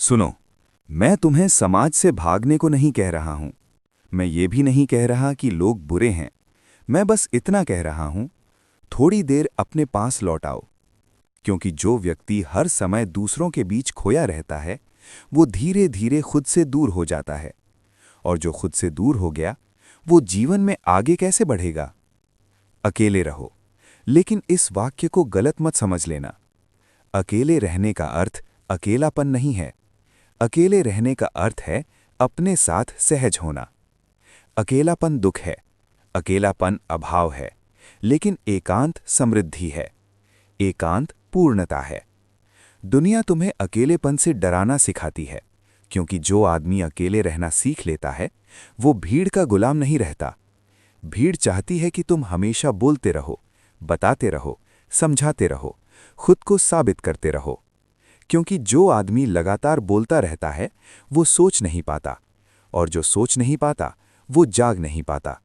सुनो, मैं तुम्हें समाज से भागने को नहीं कह रहा हूं। मैं ये भी नहीं कह रहा कि लोग बुरे हैं। मैं बस इतना कह रहा हूं, थोड़ी देर अपने पास लौट आओ। क्योंकि जो व्यक्ति हर समय दूसरों के बीच खोया रहता है, वो धीरे धीरे खुद से दूर हो जाता है। और जो खुद से दूर हो गया, वो जीवन में आगे कैसे बढ़ेगा? अकेले रहो, लेकिन इस वाक्य को गलत मत समझ लेना। अकेले रहने का अर्थ अकेलापन नहीं है। अकेले रहने का अर्थ है अपने साथ सहज होना। अकेलापन दुख है, अकेलापन अभाव है, लेकिन एकांत समृद्धि है। एकांत पूर्णता है। दुनिया तुम्हें अकेलेपन से डराना सिखाती है, क्योंकि जो आदमी अकेले रहना सीख लेता है, वो भीड़ का गुलाम नहीं रहता। भीड़ चाहती है कि तुम हमेशा बोलते रहो, बताते रहो, समझाते रहो, खुद को साबित करते रहो। क्योंकि जो आदमी लगातार बोलता रहता है, वो सोच नहीं पाता, और जो सोच नहीं पाता, वो जाग नहीं पाता।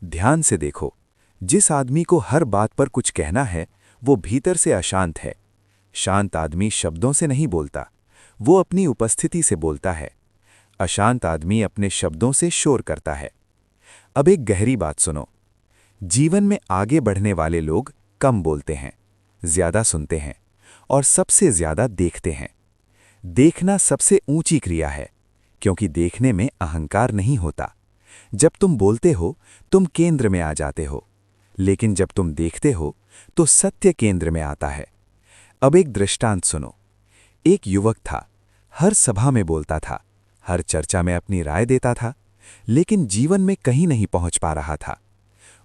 ध्यान से देखो, जिस आदमी को हर बात पर कुछ कहना है, वो भीतर से अशांत है। शांत आदमी शब्दों से नहीं बोलता, वो अपनी उपस्थिति से बोलता है। अशांत आदमी अपने शब्दों से शोर करता है। अब एक गहरी बात सुनो। जीवन में आगे बढ़ने वाले लोग कम बोलते हैं, ज्यादा सुनते हैं, और सबसे ज्यादा देखते हैं। देखना सबसे ऊंची क्रिया है, क्योंकि देखने में अहंकार नहीं होता। जब तुम बोलते हो, तुम केंद्र में आ जाते हो, लेकिन जब तुम देखते हो, तो सत्य केंद्र में आता है। अब एक दृष्टांत सुनो। एक युवक था, हर सभा में बोलता था, हर चर्चा में अपनी राय देता था, लेकिन जीवन में कहीं नहीं पहुंच पा रहा था।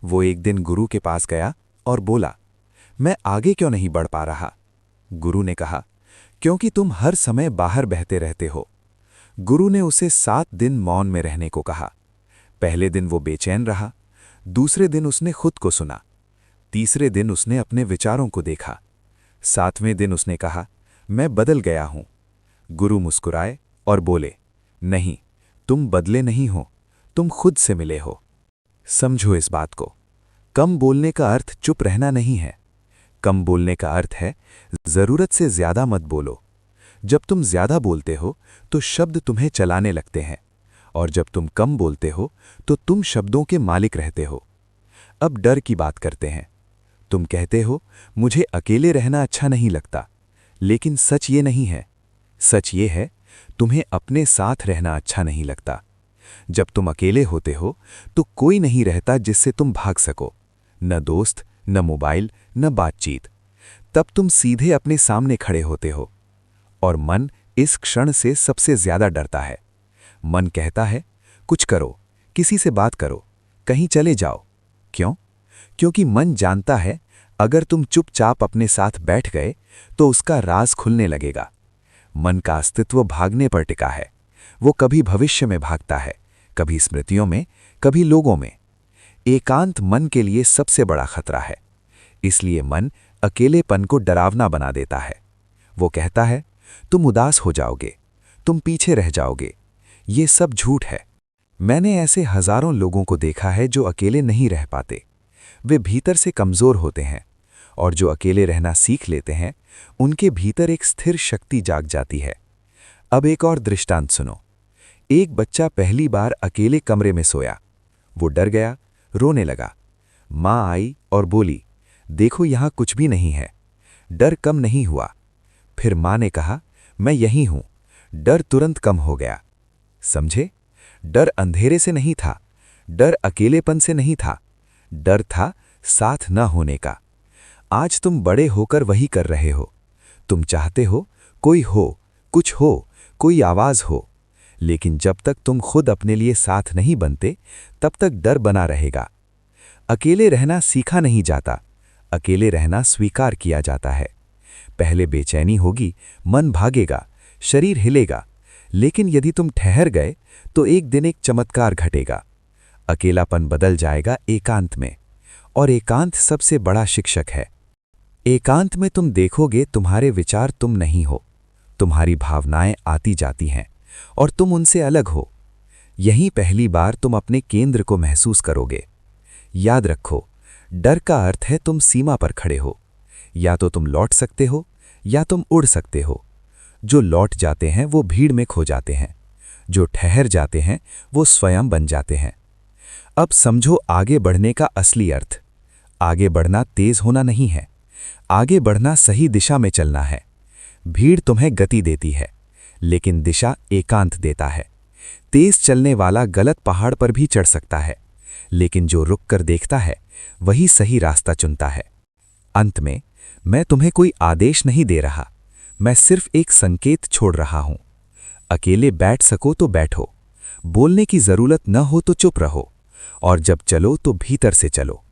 वो एक दिन गुरु के पास गया और बोला, मैं आगे क्यों नहीं बढ़ पा रहा? गुरु ने कहा, क्योंकि तुम हर समय बाहर बहते रहते हो। गुरु ने उसे 7 दिन मौन में रहने को कहा। पहले दिन वो बेचैन रहा, दूसरे दिन उसने खुद को सुना, तीसरे दिन उसने अपने विचारों को देखा, 7वें दिन उसने कहा, मैं बदल गया हूं। गुरु मुस्कुराए और बोले, नहीं, तुम बदले नहीं हो, तुम खुद से मिले हो। समझो इस बात को। कम बोलने का अर्थ चुप रहना नहीं है। कम बोलने का अर्थ है जरूरत से ज्यादा मत बोलो। जब तुम ज्यादा बोलते हो तो शब्द तुम्हें चलाने लगते हैं, और जब तुम कम बोलते हो तो तुम शब्दों के मालिक रहते हो। अब डर की बात करते हैं। तुम कहते हो, मुझे अकेले रहना अच्छा नहीं लगता, लेकिन सच ये नहीं है। सच ये है, तुम्हें अपने साथ रहना अच्छा नहीं लगता। जब तुम अकेले होते हो तो कोई नहीं रहता जिससे तुम भाग सको, न दोस्त, न मोबाइल, न बातचीत। तब तुम सीधे अपने सामने खड़े होते हो, और मन इस क्षण से सबसे ज्यादा डरता है। मन कहता है, कुछ करो, किसी से बात करो, कहीं चले जाओ। क्यों? क्योंकि मन जानता है, अगर तुम चुपचाप अपने साथ बैठ गए तो उसका राज खुलने लगेगा। मन का अस्तित्व भागने पर टिका है। वो कभी भविष्य में भागता है, कभी स्मृतियों में, कभी लोगों में। एकांत मन के लिए सबसे बड़ा खतरा है। इसलिए मन अकेलेपन को डरावना बना देता है। वो कहता है, तुम उदास हो जाओगे, तुम पीछे रह जाओगे। ये सब झूठ है। मैंने ऐसे हजारों लोगों को देखा है जो अकेले नहीं रह पाते। वे भीतर से कमजोर होते हैं, और जो अकेले रहना सीख लेते हैं, उनके भीतर एक स्थिर शक्ति जाग जाती है। अब एक और दृष्टांत सुनो। एक बच्चा पहली बार अकेले कमरे में सोया। वो डर गया, रोने लगा। माँ आई और बोली, देखो यहाँ कुछ भी नहीं है। डर कम नहीं हुआ। फिर माँ ने कहा, मैं यहीं हूं। डर तुरंत कम हो गया। समझे? डर अंधेरे से नहीं था, डर अकेलेपन से नहीं था, डर था साथ न होने का। आज तुम बड़े होकर वही कर रहे हो। तुम चाहते हो कोई हो, कुछ हो, कोई आवाज हो, लेकिन जब तक तुम खुद अपने लिए साथ नहीं बनते, तब तक डर बना रहेगा। अकेले रहना सीखा नहीं जाता, अकेले रहना स्वीकार किया जाता है। पहले बेचैनी होगी, मन भागेगा, शरीर हिलेगा, लेकिन यदि तुम ठहर गए तो एक दिन एक चमत्कार घटेगा। अकेलापन बदल जाएगा एकांत में, और एकांत सबसे बड़ा शिक्षक है। एकांत में तुम देखोगे तुम्हारे विचार तुम नहीं हो, तुम्हारी भावनाएं आती जाती हैं, और तुम उनसे अलग हो। यहीं पहली बार तुम अपने केंद्र को महसूस करोगे। याद रखो, डर का अर्थ है तुम सीमा पर खड़े हो। या तो तुम लौट सकते हो, या तुम उड़ सकते हो। जो लौट जाते हैं वो भीड़ में खो जाते हैं, जो ठहर जाते हैं वो स्वयं बन जाते हैं। अब समझो आगे बढ़ने का असली अर्थ। आगे बढ़ना तेज होना नहीं है, आगे बढ़ना सही दिशा में चलना है। भीड़ तुम्हें गति देती है, लेकिन दिशा एकांत देता है। तेज चलने वाला गलत पहाड़ पर भी चढ़ सकता है, लेकिन जो रुक कर देखता है वही सही रास्ता चुनता है। अंत में मैं तुम्हें कोई आदेश नहीं दे रहा, मैं सिर्फ एक संकेत छोड़ रहा हूं। अकेले बैठ सको तो बैठो, बोलने की जरूरत न हो तो चुप रहो, और जब चलो तो भीतर से चलो।